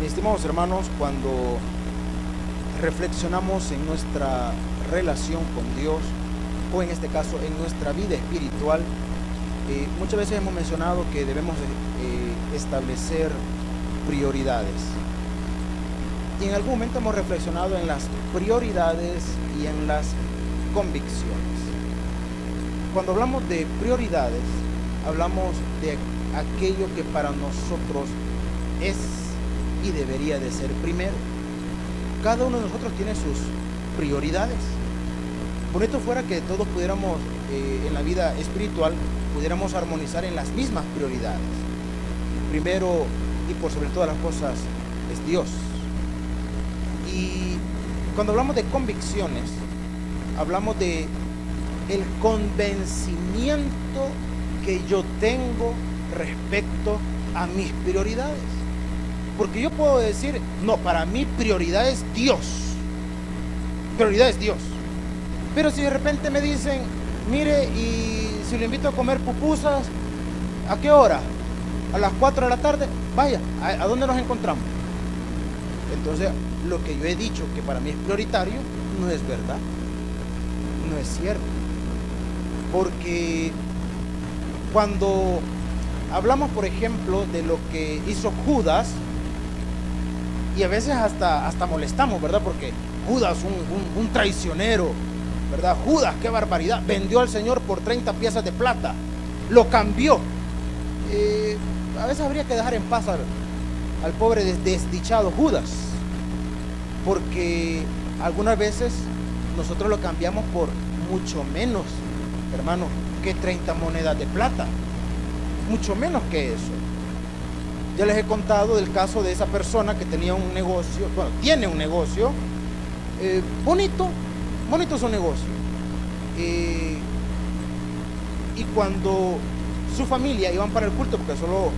Mis estimados hermanos, cuando reflexionamos en nuestra relación con Dios, o en este caso en nuestra vida espiritual, muchas veces hemos mencionado que debemos establecer prioridades. Y en algún momento hemos reflexionado en las prioridades y en las convicciones. Cuando hablamos de prioridades, hablamos de aquello que para nosotros es y debería de ser primero. Cada uno de nosotros tiene sus prioridades. Bonito fuera que todos pudiéramos, en la vida espiritual, pudiéramos armonizar en las mismas prioridades. Primero y por sobre todas las cosas es Dios. Y cuando hablamos de convicciones, hablamos de el convencimiento que yo tengo respecto a mis prioridades. Porque yo puedo decir, no, para mí prioridad es Dios. Prioridad es Dios. Pero si de repente me dicen, mire, y si lo invito a comer pupusas, ¿a qué hora? A las 4 de la tarde, vaya, ¿a dónde nos encontramos? Entonces, lo que yo he dicho que para mí es prioritario, no es verdad. No es cierto. Porque cuando hablamos, por ejemplo, de lo que hizo Judas, y a veces hasta molestamos, ¿verdad? Porque Judas, un traicionero, ¿verdad? Judas, qué barbaridad, vendió al Señor por 30 piezas de plata, lo cambió. A veces habría que dejar en paz al pobre desdichado Judas, porque algunas veces nosotros lo cambiamos por mucho menos, hermano, que 30 monedas de plata, mucho menos que eso. Ya les he contado del caso de esa persona que tenía un negocio, bueno, tiene un negocio, bonito su negocio. Y cuando su familia iban para el culto, porque solo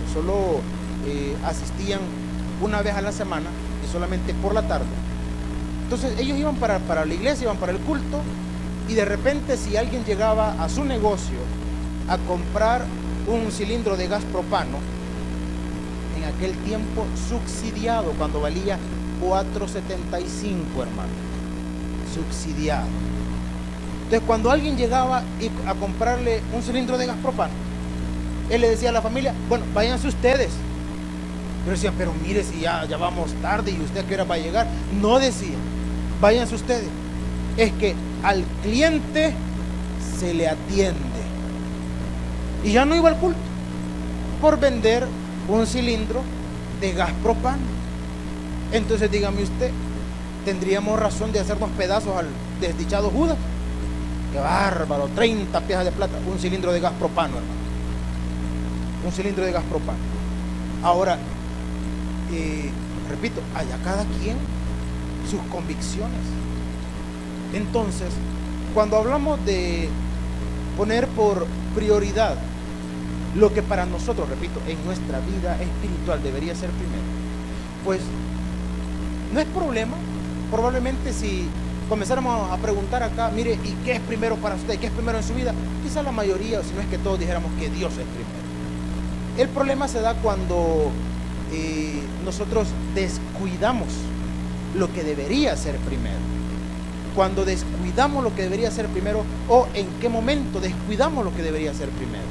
asistían una vez a la semana y solamente por la tarde. Entonces ellos iban para la iglesia, iban para el culto, y de repente si alguien llegaba a su negocio a comprar un cilindro de gas propano, en aquel tiempo subsidiado, cuando valía $4.75, hermano, subsidiado. Entonces cuando alguien llegaba a comprarle un cilindro de gas propano, él le decía a la familia, bueno, váyanse ustedes. Pero decían, pero mire, si ya vamos tarde, y usted a qué hora va a llegar. No, decía, váyanse ustedes, es que al cliente se le atiende. Y ya no iba al culto por vender un cilindro de gas propano. Entonces dígame usted, ¿tendríamos razón de hacernos pedazos al desdichado Judas? Qué bárbaro, 30 piezas de plata, un cilindro de gas propano, hermano, un cilindro de gas propano. Ahora, repito, allá cada quien sus convicciones. Entonces, cuando hablamos de poner por prioridad lo que para nosotros, repito, en nuestra vida espiritual debería ser primero, pues no es problema. Probablemente si comenzáramos a preguntar acá, mire, ¿y qué es primero para usted? ¿Qué es primero en su vida? Quizá la mayoría, o si no es que todos, dijéramos que Dios es primero. El problema se da cuando nosotros descuidamos lo que debería ser primero. Cuando descuidamos lo que debería ser primero, o en qué momento descuidamos lo que debería ser primero.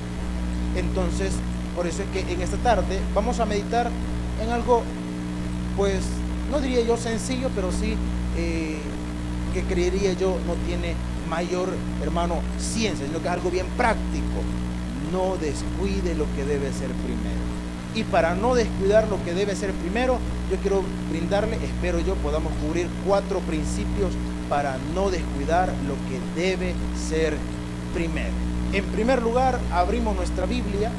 Entonces, por eso es que en esta tarde vamos a meditar en algo, pues, no diría yo sencillo, pero sí que creería yo no tiene mayor, hermano, ciencia, sino que es algo bien práctico. No descuide lo que debe ser primero. Y para no descuidar lo que debe ser primero, yo quiero brindarle, espero yo, podamos cubrir 4 principios para no descuidar lo que debe ser primero. En primer lugar, abrimos nuestra Biblia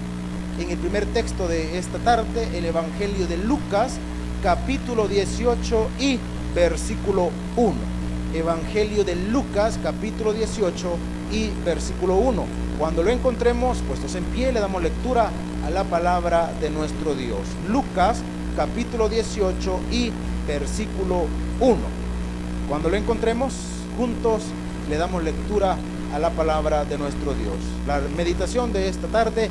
en el primer texto de esta tarde, el Evangelio de Lucas, capítulo 18 y versículo 1. Evangelio de Lucas, capítulo 18 y versículo 1. Cuando lo encontremos, puestos en pie, le damos lectura a la palabra de nuestro Dios. Lucas, capítulo 18 y versículo 1. Cuando lo encontremos, juntos le damos lectura a la palabra de nuestro Dios. La meditación de esta tarde,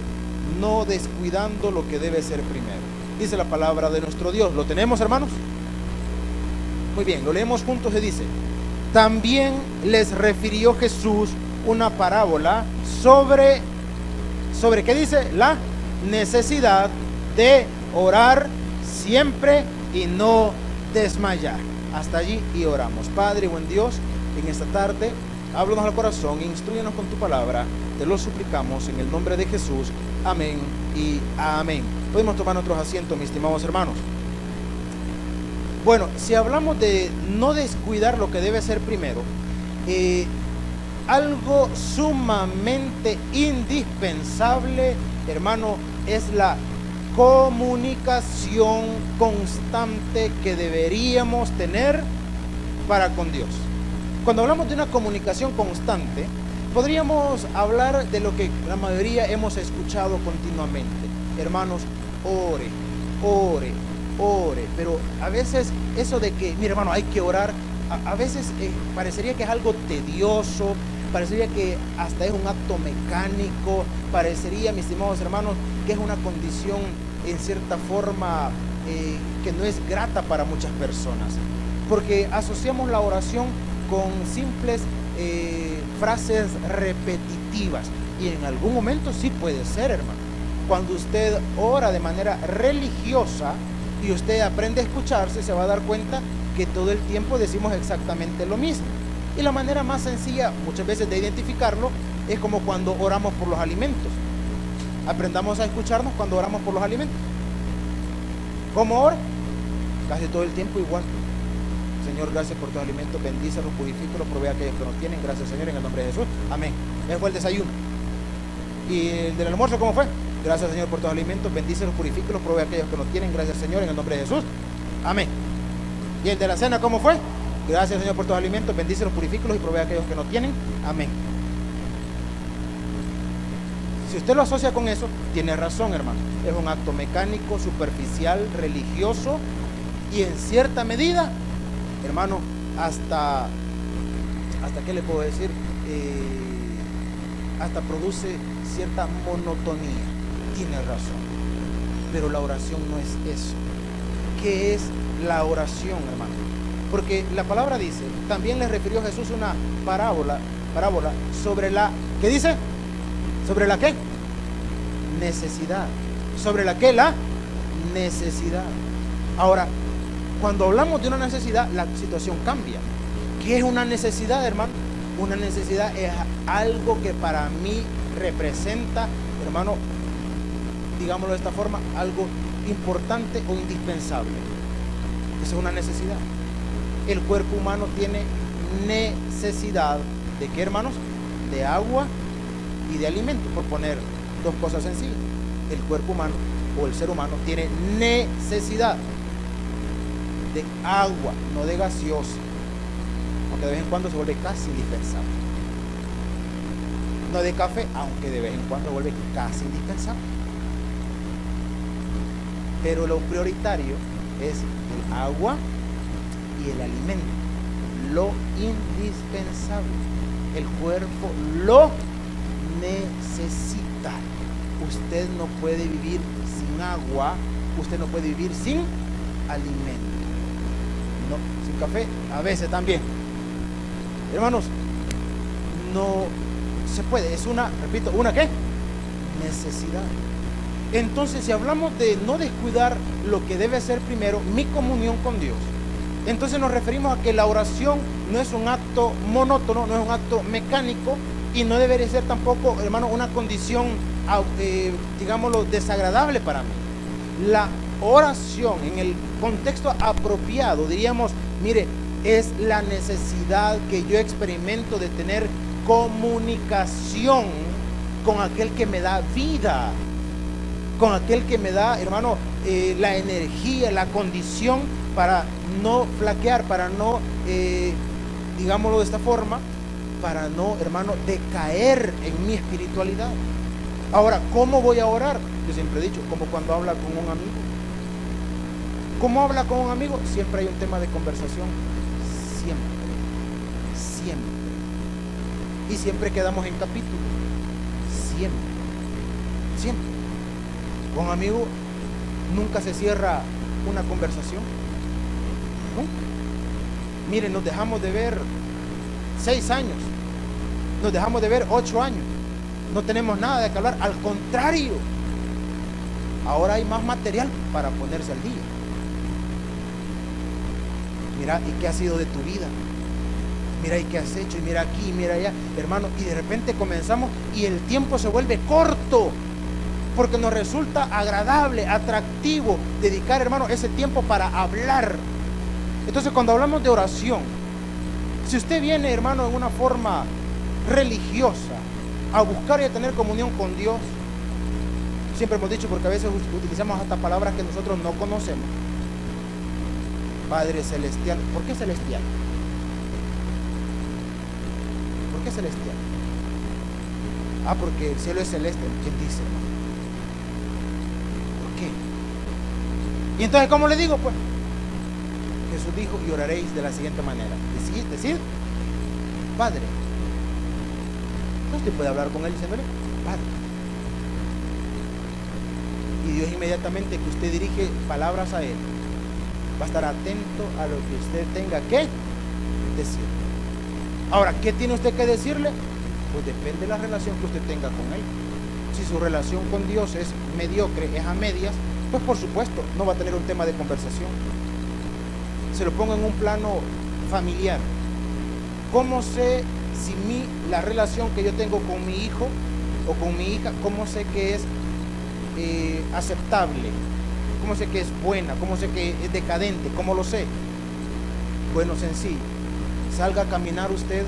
no descuidando lo que debe ser primero. dice la palabra de nuestro Dios. ¿Lo tenemos, hermanos? Muy bien, lo leemos juntos. Se dice: también les refirió Jesús una parábola sobre ¿qué dice? La necesidad de orar siempre y no desmayar. Hasta allí y oramos. Padre, buen Dios, en esta tarde, háblanos al corazón, instrúyenos con tu palabra, te lo suplicamos en el nombre de Jesús. Amén y amén. Podemos tomar nuestros asientos, mis estimados hermanos. Bueno, si hablamos de no descuidar lo que debe ser primero, algo sumamente indispensable, hermano, es la comunicación constante que deberíamos tener para con Dios. Cuando hablamos de una comunicación constante, podríamos hablar de lo que la mayoría hemos escuchado continuamente. Hermanos, ore, ore, ore. Pero a veces eso de que, mira hermano, hay que orar, a veces parecería que es algo tedioso, parecería que hasta es un acto mecánico, parecería, mis estimados hermanos, que es una condición en cierta forma que no es grata para muchas personas, porque asociamos la oración con simples frases repetitivas, y en algún momento sí puede ser, hermano. Cuando usted ora de manera religiosa y usted aprende a escucharse, se va a dar cuenta que todo el tiempo decimos exactamente lo mismo. Y la manera más sencilla muchas veces de identificarlo es como cuando oramos por los alimentos. Aprendamos a escucharnos cuando oramos por los alimentos. ¿Cómo ora? Casi todo el tiempo igual. Señor, gracias por tus alimentos, bendícelos, purifícalos, provee a aquellos que no tienen. Gracias, Señor, en el nombre de Jesús. Amén. Ese fue el desayuno. ¿Y el del almuerzo cómo fue? Gracias, Señor, por tus alimentos, bendícelos, purifícalos, provee a aquellos que no tienen. Gracias, Señor, en el nombre de Jesús. Amén. ¿Y el de la cena cómo fue? Gracias, Señor, por tus alimentos, bendícelos, purifícalos y provee a aquellos que no tienen. Amén. Si usted lo asocia con eso, tiene razón, hermano. Es un acto mecánico, superficial, religioso, y en cierta medida, hermano, hasta ¿qué le puedo decir? Hasta produce cierta monotonía. Tiene razón. Pero la oración no es eso. ¿Qué es la oración, hermano? Porque la palabra dice, también le refirió Jesús una parábola sobre la, ¿qué dice? ¿Sobre la qué? Necesidad. ¿Sobre la qué? La necesidad. Ahora, cuando hablamos de una necesidad, la situación cambia. ¿Qué es una necesidad, hermano? Una necesidad es algo que para mí representa, hermano, digámoslo de esta forma, algo importante o indispensable. Esa es una necesidad. El cuerpo humano tiene necesidad ¿de qué, hermanos? De agua y de alimento, por poner dos cosas sencillas. El cuerpo humano o el ser humano tiene necesidad de agua, no de gaseosa, aunque de vez en cuando se vuelve casi indispensable. No de café, aunque de vez en cuando se vuelve casi indispensable. Pero lo prioritario es el agua y el alimento, lo indispensable. El cuerpo lo necesita. Usted no puede vivir sin agua, usted no puede vivir sin alimento. No, sin café, a veces también. Hermanos, no se puede, es una, repito, ¿una qué? Necesidad. Entonces, si hablamos de no descuidar lo que debe ser primero, mi comunión con Dios, entonces nos referimos a que la oración no es un acto monótono, no es un acto mecánico, y no debería ser tampoco, hermano, una condición, digámoslo, desagradable para mí. La oración en el contexto apropiado, diríamos, mire, es la necesidad que yo experimento de tener comunicación con aquel que me da vida, con aquel que me da, hermano, la energía, la condición para no flaquear, para no, digámoslo de esta forma, para no, hermano, decaer en mi espiritualidad. Ahora, ¿cómo voy a orar? Yo siempre he dicho, como cuando habla con un amigo. ¿Cómo habla con un amigo? Siempre hay un tema de conversación. Siempre. Y siempre quedamos en capítulo. Siempre. Con un amigo nunca se cierra una conversación. Nunca. Miren, nos dejamos de ver 6 años, nos dejamos de ver 8 años, no tenemos nada de qué hablar. Al contrario, ahora hay más material para ponerse al día. Mira, ¿y qué ha sido de tu vida? Mira, ¿y qué has hecho? Y mira aquí, mira allá, hermano. Y de repente comenzamos y el tiempo se vuelve corto, porque nos resulta agradable, atractivo dedicar, hermano, ese tiempo para hablar. Entonces, cuando hablamos de oración, si usted viene, hermano, en una forma religiosa a buscar y a tener comunión con Dios, siempre hemos dicho, porque a veces utilizamos hasta palabras que nosotros no conocemos. Padre celestial. ¿Por qué celestial? ¿Por qué celestial? Ah, porque el cielo es celeste. ¿Quién dice, hermano? ¿Por qué? Y entonces, ¿cómo le digo? Pues Jesús dijo: y oraréis de la siguiente manera. Decid, Padre. No usted puede hablar con él diciéndole: Padre. Y Dios, inmediatamente que usted dirige palabras a él, va a estar atento a lo que usted tenga que decir. Ahora, ¿qué tiene usted que decirle? Pues depende de la relación que usted tenga con él. Si su relación con Dios es mediocre, es a medias, pues por supuesto no va a tener un tema de conversación. Se lo pongo en un plano familiar. ¿Cómo sé si la relación que yo tengo con mi hijo o con mi hija, cómo sé que es aceptable? ¿Cómo sé que es buena? ¿Cómo sé que es decadente? ¿Cómo lo sé? Bueno, sencillo. Salga a caminar usted,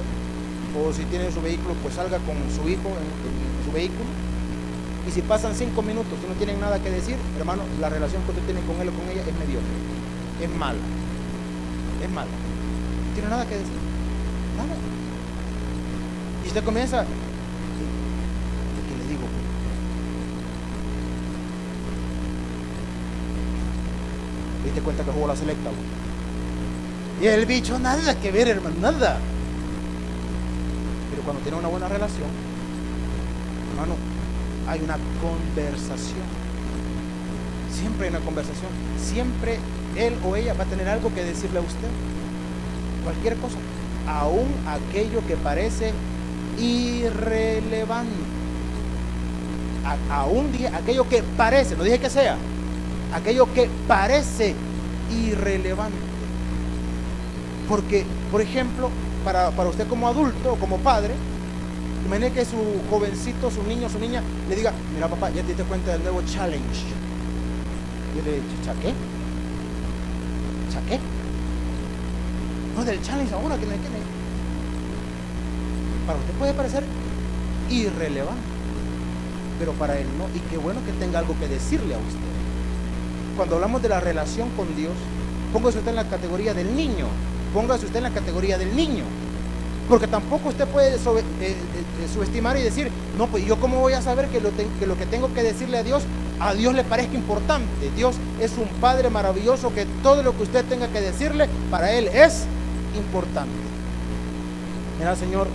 o si tiene su vehículo, pues salga con su hijo en su vehículo. Y si pasan 5 minutos y no tienen nada que decir, hermano, la relación que usted tiene con él o con ella es mediocre, es mala. Es mala. No tiene nada que decir. Nada. Y usted comienza, ¿qué le digo? ¿Diste cuenta que jugó la selecta? Y el bicho, nada que ver, hermano, nada. Pero cuando tiene una buena relación, hermano, hay una conversación. Siempre hay una conversación. Siempre él o ella va a tener algo que decirle a usted. Cualquier cosa. Aún aquello que parece irrelevante. Aún dije aquello que parece, no dije que sea. Aquello que parece irrelevante. Porque, por ejemplo, para usted como adulto o como padre, imagine que su jovencito, su niño, su niña le diga: mira, papá, ya te diste cuenta del nuevo challenge. Yo le digo: ¿chaqué? ¿Chaqué? No, del challenge ahora que no hay que leer. Para usted puede parecer irrelevante, pero para él no. Y qué bueno que tenga algo que decirle a usted. Cuando hablamos de la relación con Dios, póngase usted en la categoría del niño. Póngase usted en la categoría del niño. Porque tampoco usted puede subestimar y decir: no, pues yo cómo voy a saber que lo que tengo que decirle a Dios le parezca importante. Dios es un Padre maravilloso que todo lo que usted tenga que decirle, para Él es importante. Mira, Señor,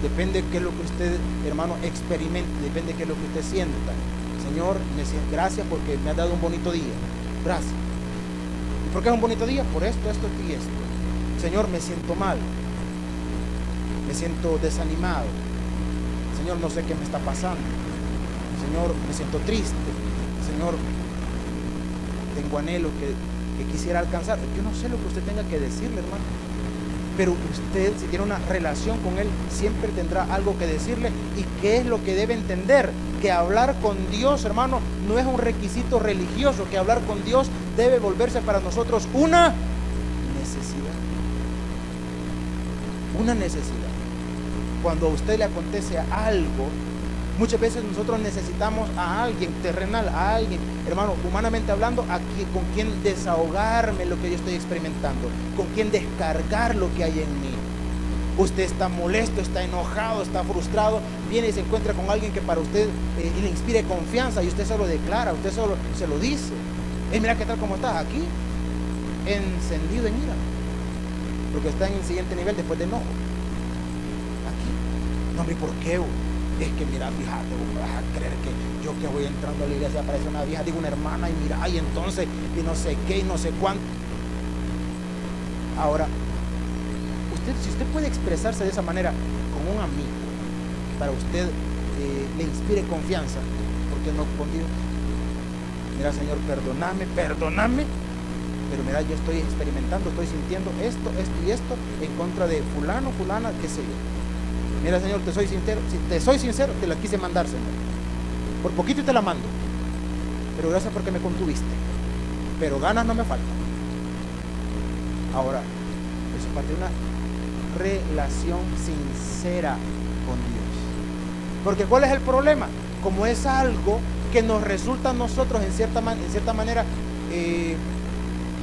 depende de qué es lo que usted, hermano, experimente, depende de qué es lo que usted sienta. Señor, gracias porque me has dado un bonito día. Gracias. ¿Y por qué es un bonito día? Por esto, esto y esto. Señor, me siento mal. Me siento desanimado. Señor, no sé qué me está pasando. Señor, me siento triste. Señor, tengo anhelo que quisiera alcanzar. Yo no sé lo que usted tenga que decirle, hermano. Pero usted, si tiene una relación con Él, siempre tendrá algo que decirle. ¿Y qué es lo que debe entender? Que hablar con Dios, hermano, no es un requisito religioso. Que hablar con Dios debe volverse para nosotros una necesidad. Una necesidad. Cuando a usted le acontece algo, muchas veces nosotros necesitamos a alguien terrenal, a alguien, hermano, humanamente hablando, con quien desahogarme lo que yo estoy experimentando, con quien descargar lo que hay en mí. Usted está molesto, está enojado, está frustrado, viene y se encuentra con alguien que para usted le inspire confianza, y usted se lo declara, usted solo se lo dice. Mira qué tal como estás aquí, encendido en ira, porque está en el siguiente nivel después de enojo. Aquí, no, hombre, ¿por qué? Es que mira, fíjate, vos me vas a creer que yo que voy entrando a la iglesia aparece una vieja, digo una hermana, y mira, y entonces, y no sé qué, y no sé cuánto. Ahora, si usted puede expresarse de esa manera con un amigo, para usted le inspire confianza, ¿por qué no con Dios? Mira, Señor, perdóname, pero mira, yo estoy experimentando, estoy sintiendo esto y esto en contra de fulano, fulana, qué sé yo. Mira, Señor, te soy sincero, te la quise mandar, Señor. Por poquito y te la mando, pero gracias porque me contuviste, pero ganas no me faltan. Ahora, eso es parte de una relación sincera con Dios. Porque ¿cuál es el problema? Como es algo que nos resulta a nosotros en cierta manera, en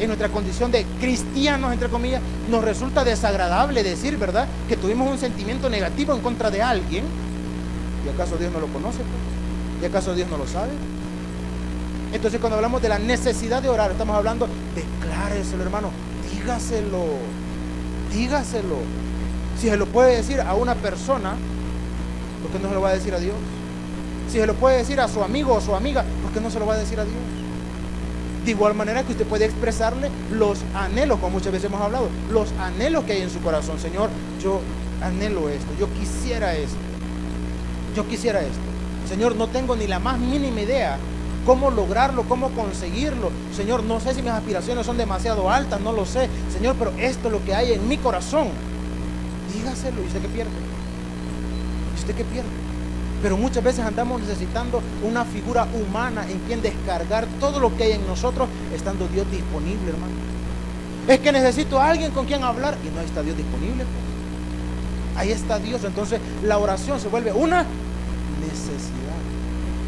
nuestra condición de cristianos, entre comillas, nos resulta desagradable decir, ¿verdad?, que tuvimos un sentimiento negativo en contra de alguien. ¿Y acaso Dios no lo conoce, pues? ¿Y acaso Dios no lo sabe? Entonces, cuando hablamos de la necesidad de orar, estamos hablando, decláreselo, hermano, dígaselo. Si se lo puede decir a una persona, ¿por qué no se lo va a decir a Dios? Si se lo puede decir a su amigo o su amiga, ¿por qué no se lo va a decir a Dios? De igual manera que usted puede expresarle los anhelos, como muchas veces hemos hablado, los anhelos que hay en su corazón. Señor, yo anhelo esto, yo quisiera esto. Señor, no tengo ni la más mínima idea cómo lograrlo, cómo conseguirlo. Señor, no sé si mis aspiraciones son demasiado altas, no lo sé. Señor, pero esto es lo que hay en mi corazón. Dígaselo. ¿Y usted qué pierde? Pero muchas veces andamos necesitando una figura humana en quien descargar todo lo que hay en nosotros, estando Dios disponible, hermano. Es que necesito a alguien con quien hablar y no está Dios disponible, pues. Ahí está Dios. Entonces la oración se vuelve una necesidad.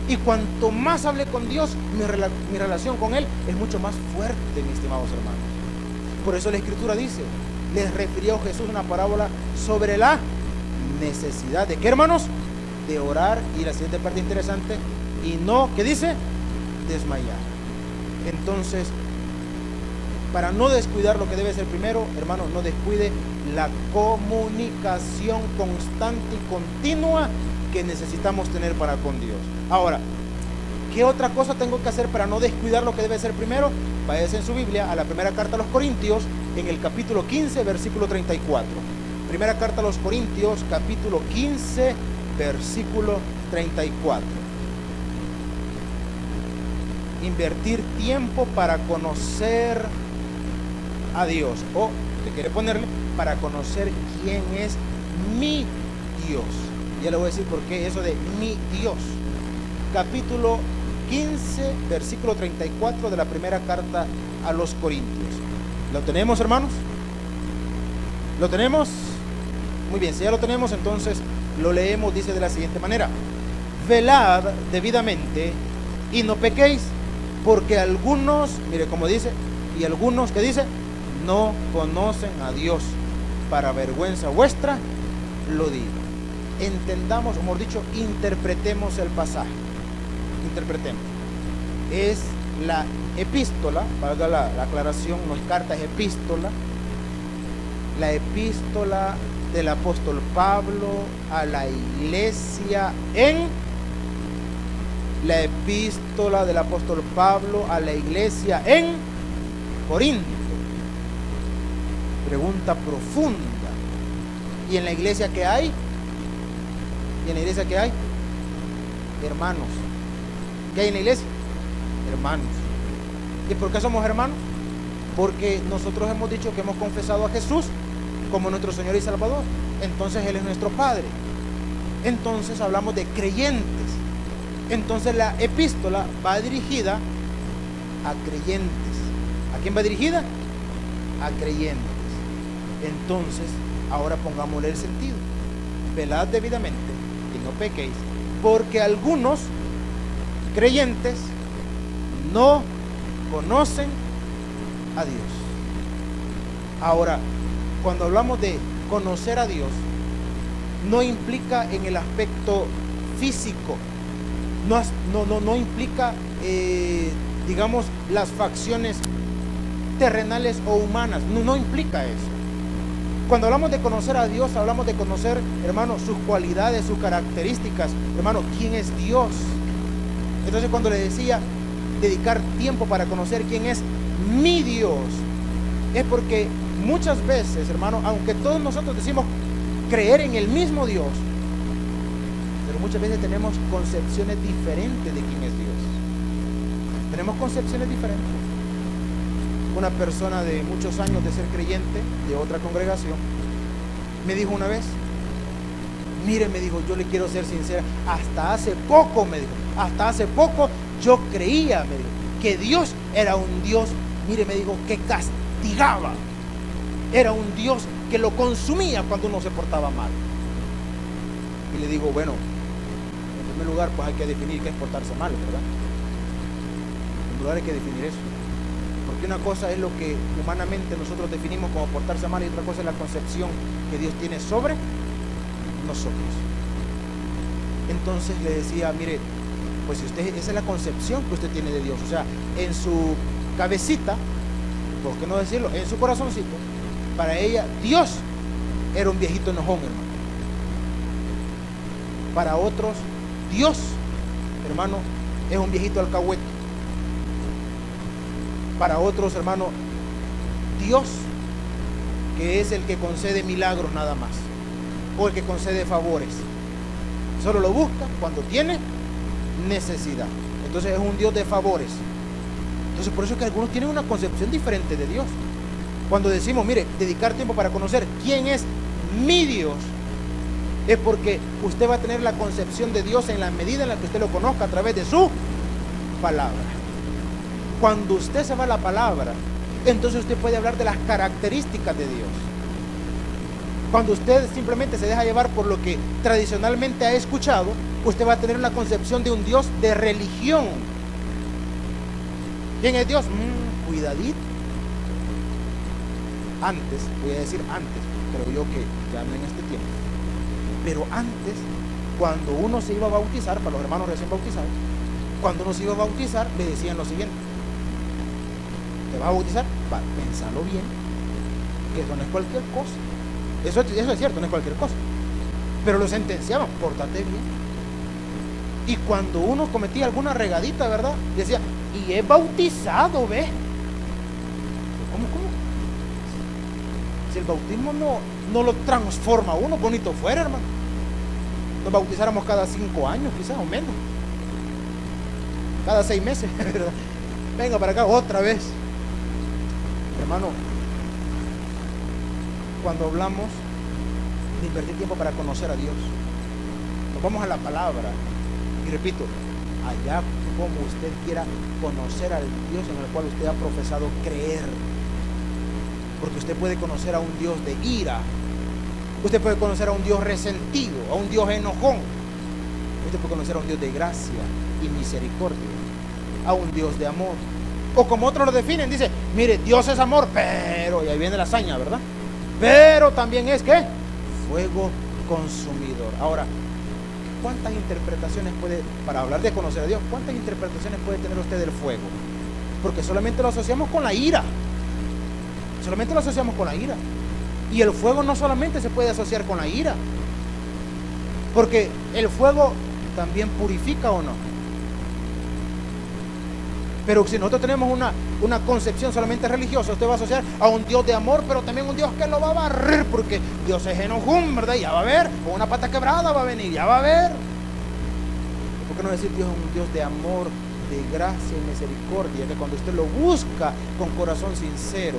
Y cuanto más hable con Dios, mi relación con Él es mucho más fuerte, mis estimados hermanos. Por eso la Escritura dice, les refirió Jesús una parábola sobre la necesidad de ¿qué, hermanos? De orar. Y la siguiente parte interesante, y no, ¿qué dice? Desmayar. Entonces, para no descuidar lo que debe ser primero, hermano, no descuide la comunicación constante y continua que necesitamos tener para con Dios. Ahora, ¿qué otra cosa tengo que hacer para no descuidar lo que debe ser primero? Váyase en su Biblia a la primera carta a los Corintios, en el capítulo 15, versículo 34. Primera carta a los Corintios, capítulo 15, versículo 34. Invertir tiempo para conocer a Dios, o usted quiere ponerle, para conocer quién es mi Dios. Ya le voy a decir por qué eso de mi Dios. Capítulo 15, versículo 34 de la primera carta a los Corintios. ¿Lo tenemos, hermanos? ¿Lo tenemos? Muy bien, si ya lo tenemos, entonces lo leemos. Dice de la siguiente manera: velad debidamente y no pequéis, porque algunos, mire cómo dice, y algunos, ¿qué dice? No conocen a Dios. Para vergüenza vuestra lo digo. Entendamos, o mejor dicho, interpretemos el pasaje. Interpretemos. Es la epístola, valga la aclaración, no es carta, es epístola. La epístola del apóstol Pablo a la iglesia en la epístola del apóstol Pablo a la iglesia en Corinto. Pregunta profunda. ¿Y en la iglesia qué hay? ¿Y en la iglesia qué hay? Hermanos. ¿Qué hay en la iglesia? Hermanos. ¿Y por qué somos hermanos? Porque nosotros hemos dicho que hemos confesado a Jesús como nuestro Señor y Salvador. Entonces Él es nuestro Padre. Entonces hablamos de creyentes. Entonces la epístola va dirigida a creyentes. ¿A quién va dirigida? A creyentes. Entonces, ahora pongámosle el sentido. Velad debidamente y no pequéis, porque algunos creyentes no conocen a Dios. Ahora, cuando hablamos de conocer a Dios, no implica en el aspecto físico, no implica, digamos, las facciones terrenales o humanas, no implica eso. Cuando hablamos de conocer a Dios, hablamos de conocer, hermano, sus cualidades, sus características. Hermano, ¿quién es Dios? Entonces, cuando le decía dedicar tiempo para conocer quién es mi Dios, es porque muchas veces, hermano, aunque todos nosotros decimos creer en el mismo Dios, pero muchas veces tenemos concepciones diferentes de quién es Dios. Tenemos concepciones diferentes. Una persona de muchos años de ser creyente, de otra congregación, me dijo una vez, mire, me dijo, yo le quiero ser sincera, hasta hace poco, me dijo, hasta hace poco yo creía, me dijo, que Dios era un Dios, mire, me dijo, que castigaba, era un Dios que lo consumía cuando uno se portaba mal. Y le digo, bueno, en primer lugar, pues hay que definir qué es portarse mal, ¿verdad? En primer lugar hay que definir eso. Porque una cosa es lo que humanamente nosotros definimos como portarse mal y otra cosa es la concepción que Dios tiene sobre nosotros. Entonces le decía, mire, pues si usted, esa es la concepción que usted tiene de Dios. O sea, en su cabecita, ¿por qué no decirlo? En su corazoncito, para ella Dios era un viejito enojón, hermano. Para otros, Dios, hermano, es un viejito alcahuete. Para otros, hermano, Dios, que es el que concede milagros nada más, o el que concede favores, solo lo busca cuando tiene necesidad. Entonces es un Dios de favores. Entonces por eso es que algunos tienen una concepción diferente de Dios. Cuando decimos, mire, dedicar tiempo para conocer quién es mi Dios, es porque usted va a tener la concepción de Dios en la medida en la que usted lo conozca a través de su palabra. Cuando usted se va a la palabra, entonces usted puede hablar de las características de Dios. Cuando usted simplemente se deja llevar por lo que tradicionalmente ha escuchado, usted va a tener una concepción de un Dios de religión. ¿Quién es Dios? Cuidadito. Antes, voy a decir antes, creo yo que ya no en este tiempo, pero antes, cuando uno se iba a bautizar, para los hermanos recién bautizados, cuando uno se iba a bautizar, le decían lo siguiente: ¿te vas a bautizar? Va, pensalo bien, que eso no es cualquier cosa. Eso es cierto, no es cualquier cosa. Pero lo sentenciaban, pórtate bien. Y cuando uno cometía alguna regadita, ¿verdad? Decía, y es bautizado, ¿ves? ¿Cómo? Si el bautismo no lo transforma a uno, bonito fuera, hermano. Nos bautizáramos cada 5 años, quizás, o menos. Cada 6 meses, ¿verdad? Venga para acá otra vez. Hermano, cuando hablamos de invertir tiempo para conocer a Dios, nos vamos a la palabra y repito, allá como usted quiera conocer al Dios en el cual usted ha profesado creer, porque usted puede conocer a un Dios de ira, usted puede conocer a un Dios resentido, a un Dios enojón, usted puede conocer a un Dios de gracia y misericordia, a un Dios de amor. O como otros lo definen, dice, mire, Dios es amor, pero, y ahí viene la hazaña, ¿verdad? Pero también es, ¿qué? Fuego consumidor. Ahora, ¿cuántas interpretaciones puede, para hablar de conocer a Dios, cuántas interpretaciones puede tener usted del fuego? Porque solamente lo asociamos con la ira. Solamente lo asociamos con la ira. Y el fuego no solamente se puede asociar con la ira, porque el fuego también purifica, ¿o no? Pero si nosotros tenemos una concepción solamente religiosa, usted va a asociar a un Dios de amor, pero también un Dios que lo va a barrer, porque Dios es enojón, ¿verdad? Ya va a ver, con una pata quebrada va a venir, ya va a ver. ¿Por qué no decir Dios es un Dios de amor, de gracia y misericordia, que cuando usted lo busca con corazón sincero,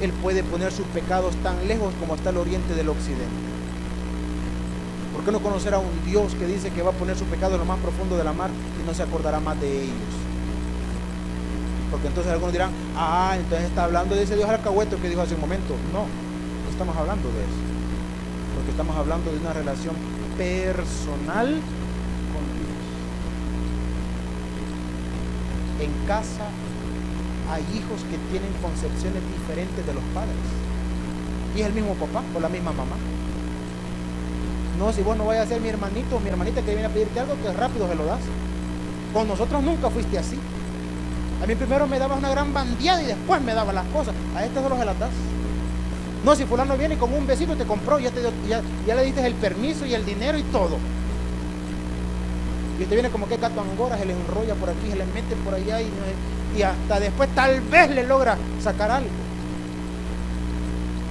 Él puede poner sus pecados tan lejos como está el oriente del occidente? ¿Por qué no conocer a un Dios que dice que va a poner sus pecados en lo más profundo de la mar y no se acordará más de ellos? Porque entonces algunos dirán, entonces está hablando de ese Dios alcahuete que dijo hace un momento. No estamos hablando de eso, porque estamos hablando de una relación personal con Dios. En casa hay hijos que tienen concepciones diferentes de los padres, y es el mismo papá o la misma mamá. No, si vos no vayas a ser mi hermanito o mi hermanita que viene a pedirte algo, que rápido se lo das. Con nosotros nunca fuiste así. A mí primero me dabas una gran bandeada y después me dabas las cosas. A este solo se las das. No, si fulano viene y con un besito te compró, ya le diste el permiso y el dinero y todo. Y usted viene como que gato angora, se le enrolla por aquí, se le mete por allá y hasta después tal vez le logra sacar algo.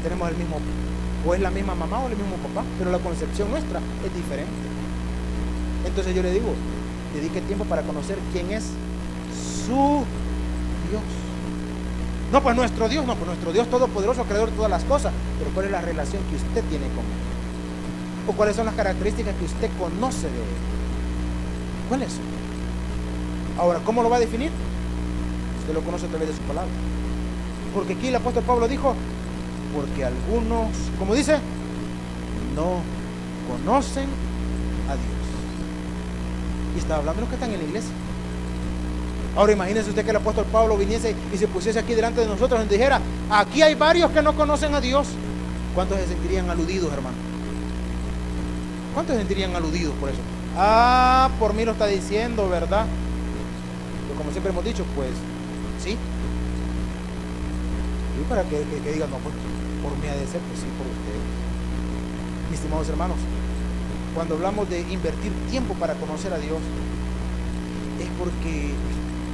Tenemos el mismo, o es la misma mamá o el mismo papá, pero la concepción nuestra es diferente. Entonces yo le digo, dedique tiempo para conocer quién es su Dios. No, pues nuestro Dios, no, pues nuestro Dios todopoderoso, creador de todas las cosas. Pero ¿cuál es la relación que usted tiene con Él? ¿O cuáles son las características que usted conoce de Él? ¿Cuáles son? Ahora, ¿cómo lo va a definir? Usted lo conoce a través de su palabra. Porque aquí el apóstol Pablo dijo, porque algunos, como dice, no conocen a Dios. Y estaba hablando de los que están en la iglesia. Ahora imagínese usted que el apóstol Pablo viniese y se pusiese aquí delante de nosotros y nos dijera, aquí hay varios que no conocen a Dios. ¿Cuántos se sentirían aludidos, hermano? ¿Cuántos se sentirían aludidos por eso? Ah, por mí lo está diciendo, ¿verdad? Pero como siempre hemos dicho, pues, sí. Y para que digan, no, pues, por mí ha de ser, pues sí, por ustedes. Mis estimados hermanos, cuando hablamos de invertir tiempo para conocer a Dios, es porque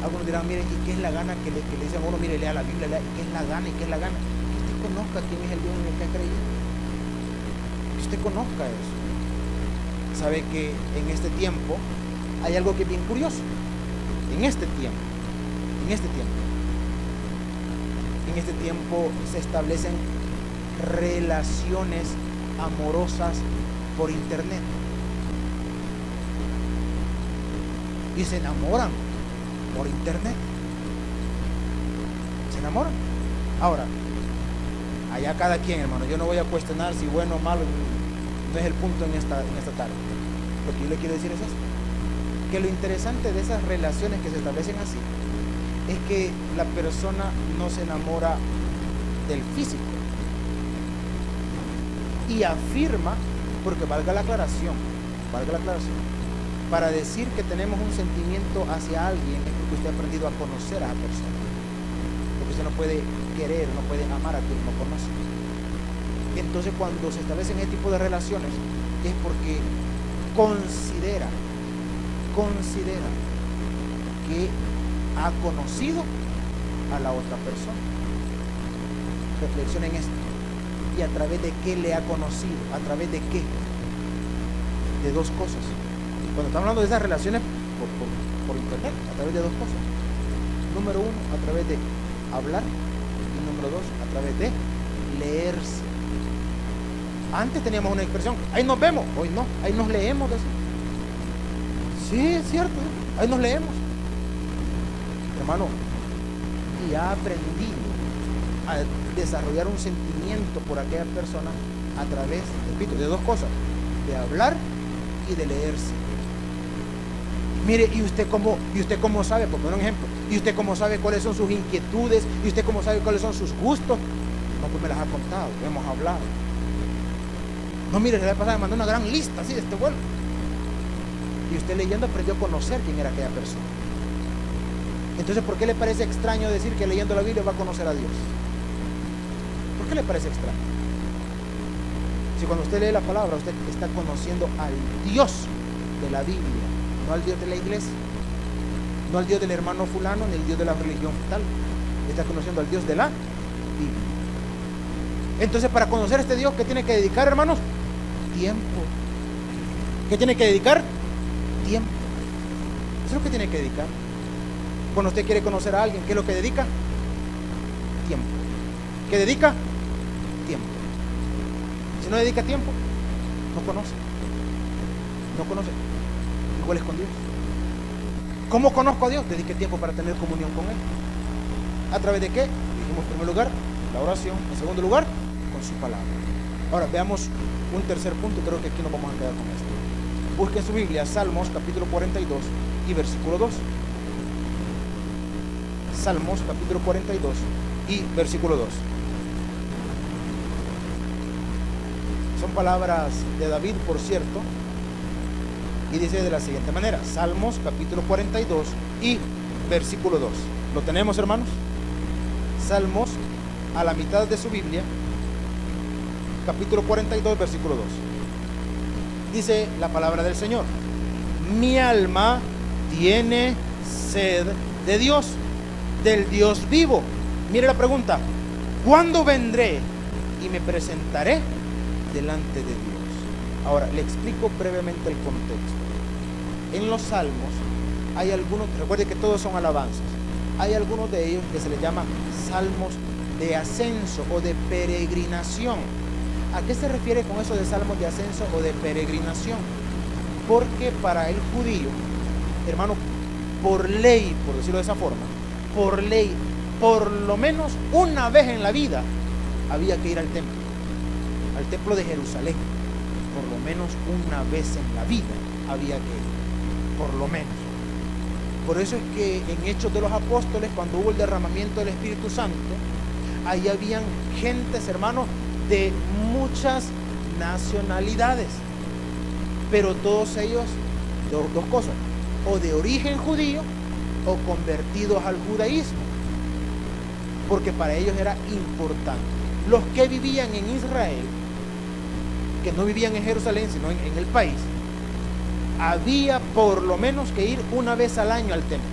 algunos dirán, miren, ¿y qué es la gana que le dicen a uno? Mire, lea la Biblia, lea, ¿qué es la gana? ¿Y qué es la gana? Que usted conozca quién es el Dios en el que ha creído. Que usted conozca eso. Sabe que en este tiempo hay algo que es bien curioso. En este tiempo se establecen relaciones amorosas por internet. Y se enamoran por internet. Se enamoran. Ahora, allá cada quien, hermano. Yo no voy a cuestionar si bueno o malo. No es el punto en esta tarde. Lo que yo le quiero decir es esto: que lo interesante de esas relaciones que se establecen así es que la persona no se enamora del físico y afirma, porque valga la aclaración, para decir que tenemos un sentimiento hacia alguien es porque usted ha aprendido a conocer a la persona, porque usted no puede querer, no puede amar a quien no conoce. Entonces cuando se establecen este tipo de relaciones es porque considera que ha conocido a la otra persona. Reflexionen esto. ¿Y a través de qué le ha conocido? ¿A través de qué? De dos cosas. Cuando estamos hablando de esas relaciones por internet, a través de dos cosas. Número uno, a través de hablar, y número dos, a través de leerse. Antes teníamos una expresión, ahí nos vemos, hoy no, ahí nos leemos. Sí, es cierto, ahí nos leemos. Hermano, y ha aprendido a desarrollar un sentimiento por aquella persona a través, repito, de dos cosas: de hablar y de leerse. Mire, ¿y usted cómo sabe? Por poner un ejemplo, ¿y usted cómo sabe cuáles son sus inquietudes? ¿Y usted cómo sabe cuáles son sus gustos? No, pues me las ha contado, hemos hablado. No, mire, la vez pasada me mandó una gran lista así de este vuelo. Y usted leyendo aprendió a conocer quién era aquella persona. Entonces, ¿por qué le parece extraño decir que leyendo la Biblia va a conocer a Dios? ¿Por qué le parece extraño? Si cuando usted lee la palabra, usted está conociendo al Dios de la Biblia, no al Dios de la iglesia, no al Dios del hermano fulano, ni el Dios de la religión tal. Está conociendo al Dios de la Biblia. Entonces, para conocer a este Dios, ¿qué tiene que dedicar, hermanos? Tiempo. ¿Qué tiene que dedicar? Tiempo. Eso es lo que tiene que dedicar. Cuando usted quiere conocer a alguien, ¿qué es lo que dedica? Tiempo. ¿Qué dedica? Tiempo. Si no dedica tiempo, no conoce. No conoce. Igual es con Dios. ¿Cómo conozco a Dios? Dedique tiempo para tener comunión con Él. ¿A través de qué? Dijimos en primer lugar, la oración. En segundo lugar, con su palabra. Ahora veamos un tercer punto. Creo que aquí nos vamos a quedar con esto. Busquen su Biblia, Salmos capítulo 42 y versículo 2. Salmos capítulo 42 y versículo 2. Son palabras de David, por cierto, y dice de la siguiente manera: Salmos capítulo 42 y versículo 2. ¿Lo tenemos, hermanos? Salmos, a la mitad de su Biblia, capítulo 42, versículo 2. Dice la palabra del Señor: mi alma tiene sed de Dios, del Dios vivo. Mire la pregunta: ¿cuándo vendré y me presentaré delante de Dios? Ahora, le explico brevemente el contexto. En los salmos hay algunos, recuerde que todos son alabanzas, hay algunos de ellos que se les llama salmos de ascenso o de peregrinación. ¿A qué se refiere con eso de salmos de ascenso o de peregrinación? Porque para el judío, hermano, por ley, por decirlo de esa forma, por ley, por lo menos una vez en la vida había que ir al templo de Jerusalén. Por lo menos una vez en la vida había que ir, por lo menos. Por eso es que en Hechos de los Apóstoles, cuando hubo el derramamiento del Espíritu Santo, ahí habían gentes, hermanos, de muchas nacionalidades, pero todos ellos, dos cosas: o de origen judío o convertidos al judaísmo, porque para ellos era importante. Los que vivían en Israel, que no vivían en Jerusalén sino en el país, había por lo menos que ir una vez al año al templo.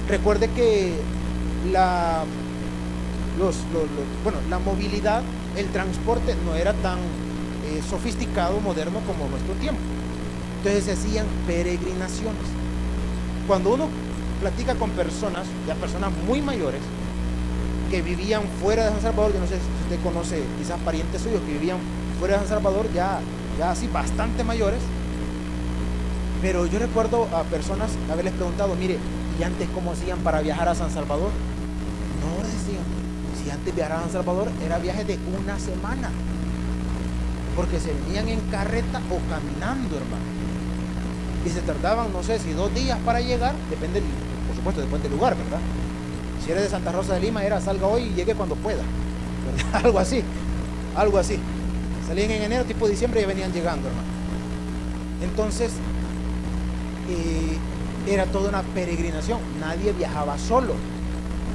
Recuerde que la movilidad, el transporte no era tan sofisticado, moderno como nuestro tiempo. Entonces se hacían peregrinaciones. Cuando uno platica con personas, ya personas muy mayores, que vivían fuera de San Salvador, yo no sé si usted conoce quizás parientes suyos que vivían fuera de San Salvador, ya así bastante mayores, pero yo recuerdo a personas haberles preguntado: mire, ¿y antes cómo hacían para viajar a San Salvador? No, decían, si antes viajar a San Salvador era viaje de una semana, porque se venían en carreta o caminando, hermano, y se tardaban, no sé si 2 días para llegar, depende, por supuesto, depende del lugar, ¿verdad? Si eres de Santa Rosa de Lima, era salga hoy y llegue cuando pueda, ¿verdad? algo así. Salían en enero, tipo diciembre, y venían llegando, hermano. Entonces era toda una peregrinación. Nadie viajaba solo,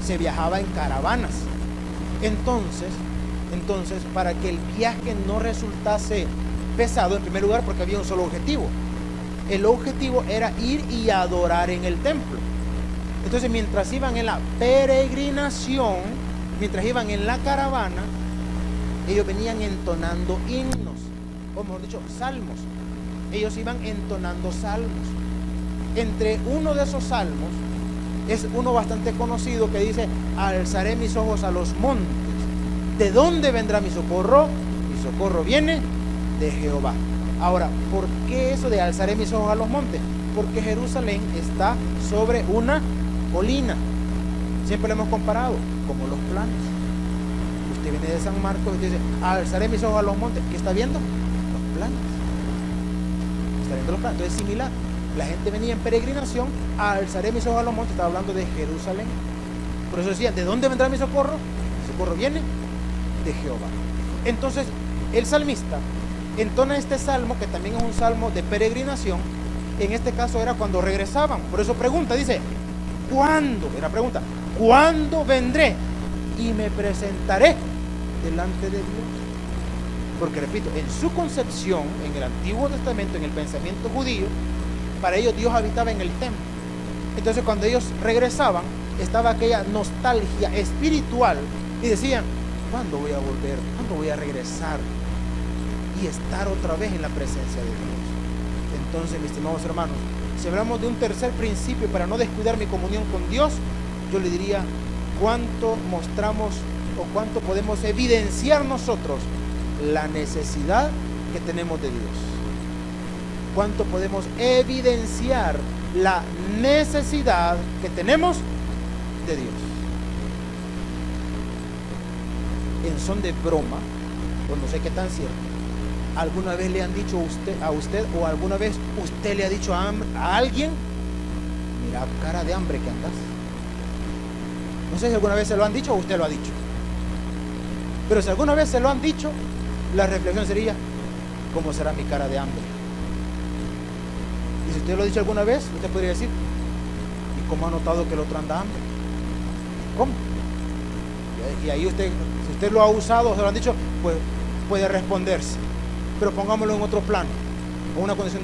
se viajaba en caravanas. Entonces, para que el viaje no resultase pesado, en primer lugar, porque había un solo objetivo. El objetivo era ir y adorar en el templo. Entonces, mientras iban en la peregrinación, mientras iban en la caravana, ellos venían entonando himnos, o mejor dicho, salmos. Ellos iban entonando salmos. Entre uno de esos salmos es uno bastante conocido que dice: alzaré mis ojos a los montes. ¿De dónde vendrá mi socorro? Mi socorro viene de Jehová. Ahora, ¿por qué eso de alzaré mis ojos a los montes? Porque Jerusalén está sobre una colina. Siempre lo hemos comparado como los planos. Usted viene de San Marcos y usted dice: alzaré mis ojos a los montes. ¿Qué está viendo? Los planos. Está viendo los planos. Entonces es similar. La gente venía en peregrinación, alzaré mis ojos a los montes. Estaba hablando de Jerusalén. Por eso decía: ¿de dónde vendrá mi socorro? Mi socorro viene de Jehová. Entonces el salmista entona este salmo, que también es un salmo de peregrinación. En este caso era cuando regresaban. Por eso pregunta, dice: ¿cuándo? Era pregunta: ¿cuándo vendré y me presentaré delante de Dios? Porque repito, en su concepción, en el Antiguo Testamento, en el pensamiento judío, para ellos Dios habitaba en el templo. Entonces cuando ellos regresaban, estaba aquella nostalgia espiritual y decían: ¿cuándo voy a volver? ¿Cuándo voy a regresar y estar otra vez en la presencia de Dios? Entonces, mis estimados hermanos, si hablamos de un tercer principio para no descuidar mi comunión con Dios, yo le diría: ¿cuánto mostramos o cuánto podemos evidenciar nosotros la necesidad que tenemos de Dios? ¿Cuánto podemos evidenciar la necesidad que tenemos de Dios? En son de broma, pues no sé qué tan cierto, ¿alguna vez le han dicho a usted o alguna vez usted le ha dicho a alguien: mira, cara de hambre que andas? No sé si alguna vez se lo han dicho o usted lo ha dicho. Pero si alguna vez se lo han dicho, la reflexión sería: ¿cómo será mi cara de hambre? Y si usted lo ha dicho alguna vez, usted podría decir: ¿y cómo ha notado que el otro anda hambre? ¿Cómo? Y ahí usted, si usted lo ha usado o se lo han dicho, pues puede responderse. Pero pongámoslo en otro plano, o una condición,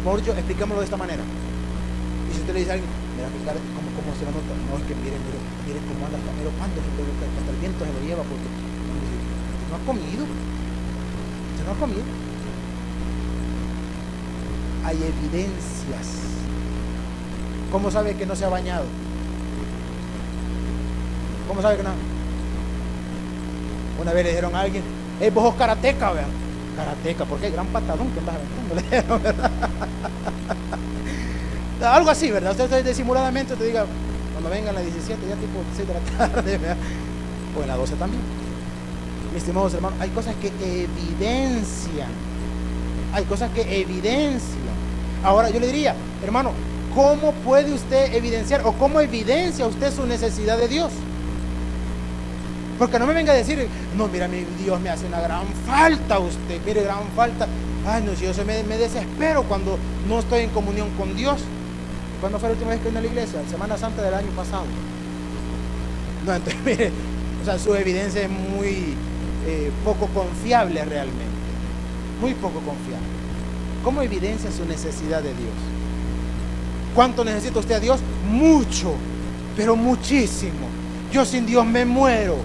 por dicho, expliquémoslo de esta manera. Y si usted le dice a alguien, mira, ¿cómo se la nota? No, es que mire cómo anda, hasta mero pando, hasta el viento se lo lleva, porque usted no ha comido. Usted no ha comido. Hay evidencias. ¿Cómo sabe que no se ha bañado? ¿Cómo sabe que no? Una vez le dijeron a alguien, vos sos karateca, vean. Karateca, porque hay gran patadón que andas aventando, le dijeron, ¿verdad? Algo así, ¿verdad? Usted disimuladamente te diga, cuando vengan las 17, ya tipo 6 de la tarde, ¿verdad? O en las 12 también. Mis estimados hermanos, hay cosas que evidencian. Hay cosas que evidencian. Ahora yo le diría, hermano, ¿cómo puede usted evidenciar o cómo evidencia usted su necesidad de Dios? Porque no me venga a decir, no, mira, mi Dios me hace una gran falta usted, mire, gran falta. Ay, no, si yo me desespero cuando no estoy en comunión con Dios. ¿Cuándo fue la última vez que vine a la iglesia? Semana Santa del año pasado. No, entonces, mire, o sea, su evidencia es muy poco confiable realmente. Muy poco confiable. ¿Cómo evidencia su necesidad de Dios? ¿Cuánto necesita usted a Dios? Mucho, pero muchísimo. Yo sin Dios me muero.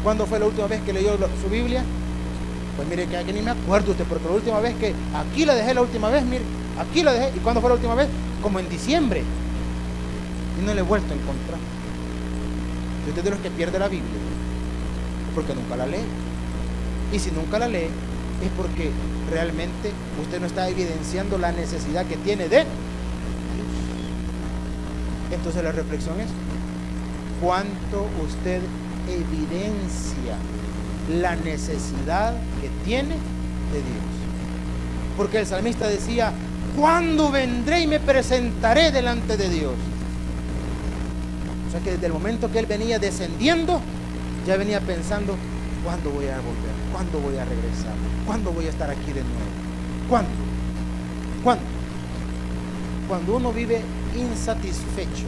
¿Cuándo fue la última vez que leyó su Biblia? Pues mire que aquí ni me acuerdo usted, porque la última vez que aquí la dejé, mire, aquí la dejé. ¿Y cuándo fue la última vez? Como en diciembre. Y no la he vuelto a encontrar. Si usted es de los que pierde la Biblia, es porque nunca la lee. Y si nunca la lee, es porque realmente usted no está evidenciando la necesidad que tiene de Dios. Entonces la reflexión es, ¿cuánto usted evidencia la necesidad que tiene de Dios? Porque el salmista decía, ¿cuándo vendré y me presentaré delante de Dios? O sea que desde el momento que él venía descendiendo, ya venía pensando, ¿cuándo voy a volver? ¿Cuándo voy a regresar? ¿Cuándo voy a estar aquí de nuevo? ¿Cuándo? ¿Cuándo? Cuando uno vive insatisfecho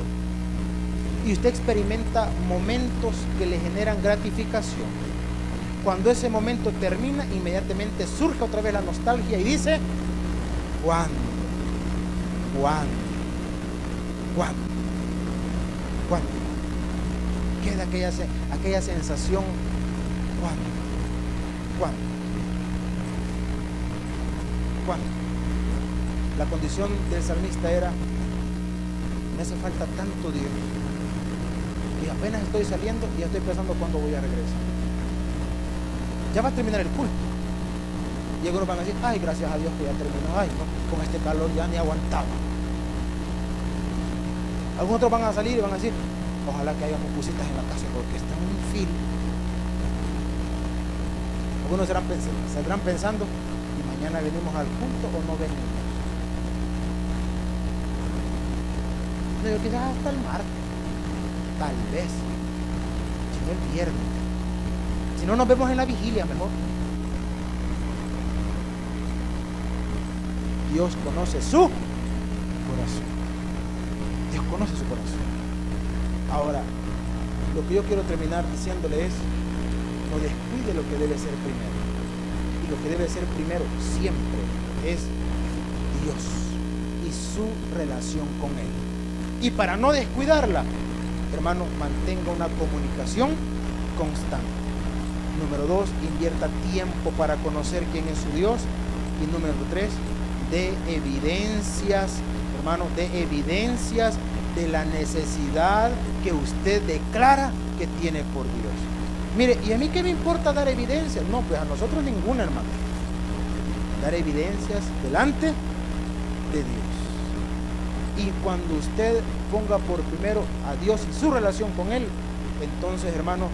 y usted experimenta momentos que le generan gratificación, cuando ese momento termina, inmediatamente surge otra vez la nostalgia y dice, ¿cuándo? ¿Cuándo? ¿Cuándo? ¿Cuándo? Queda aquella sensación, ¿cuándo? ¿Cuándo? ¿Cuándo? La condición del salmista era, me hace falta tanto Dios, y apenas estoy saliendo y ya estoy pensando cuándo voy a regresar. Ya va a terminar el culto. Y algunos van a decir, ay, gracias a Dios que ya terminó. Ay, no, con este calor ya ni aguantaba. Algunos otros van a salir y van a decir, ojalá que haya pupusitas en la casa porque está en un fil. Algunos saldrán pensando, y mañana venimos al culto o no venimos. Pero quizás hasta el martes, tal vez, si no el viernes, si no nos vemos en la vigilia mejor. Dios conoce su corazón. Dios conoce su corazón. Ahora, lo que yo quiero terminar diciéndole es, no descuide lo que debe ser primero. Y lo que debe ser primero siempre es Dios y su relación con Él. Y para no descuidarla, hermano, mantenga una comunicación constante. Número 2, invierta tiempo para conocer quién es su Dios. Y número 3, de evidencias, hermano, de evidencias de la necesidad que usted declara que tiene por Dios. Mire, ¿y a mí qué me importa dar evidencias? No, pues a nosotros ninguna, hermano. Dar evidencias delante de Dios. Y cuando usted ponga por primero a Dios y su relación con Él, entonces, hermano,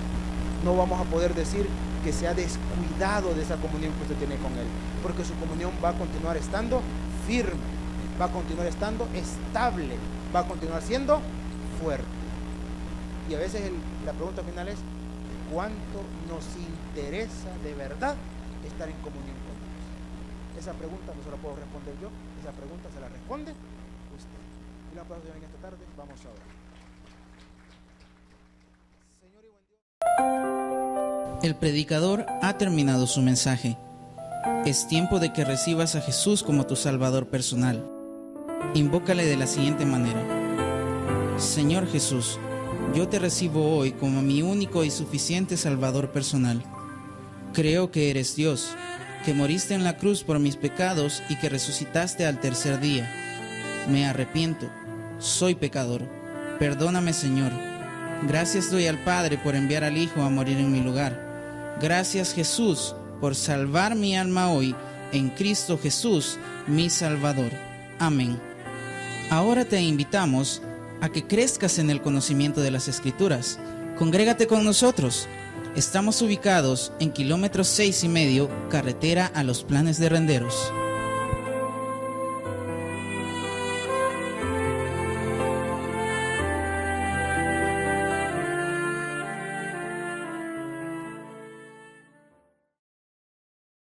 no vamos a poder decir que se ha descuidado de esa comunión que usted tiene con Él, porque su comunión va a continuar estando firme, va a continuar estando estable, va a continuar siendo fuerte. Y a veces la pregunta final es, ¿cuánto nos interesa de verdad estar en comunión con Dios? Esa pregunta no se la puedo responder yo, esa pregunta se la responde usted. Y la aplauso en esta tarde, vamos a orar. Señor y buen Dios. El predicador ha terminado su mensaje. Es tiempo de que recibas a Jesús como tu Salvador personal. Invócale de la siguiente manera: Señor Jesús, yo te recibo hoy como mi único y suficiente Salvador personal. Creo que eres Dios, que moriste en la cruz por mis pecados y que resucitaste al tercer día. Me arrepiento, soy pecador. Perdóname, Señor. Gracias doy al Padre por enviar al Hijo a morir en mi lugar. Gracias, Jesús, por salvar mi alma hoy en Cristo Jesús, mi Salvador. Amén. Ahora te invitamos a que crezcas en el conocimiento de las Escrituras. Congrégate con nosotros. Estamos ubicados en kilómetro 6,5, carretera a Los Planes de Renderos.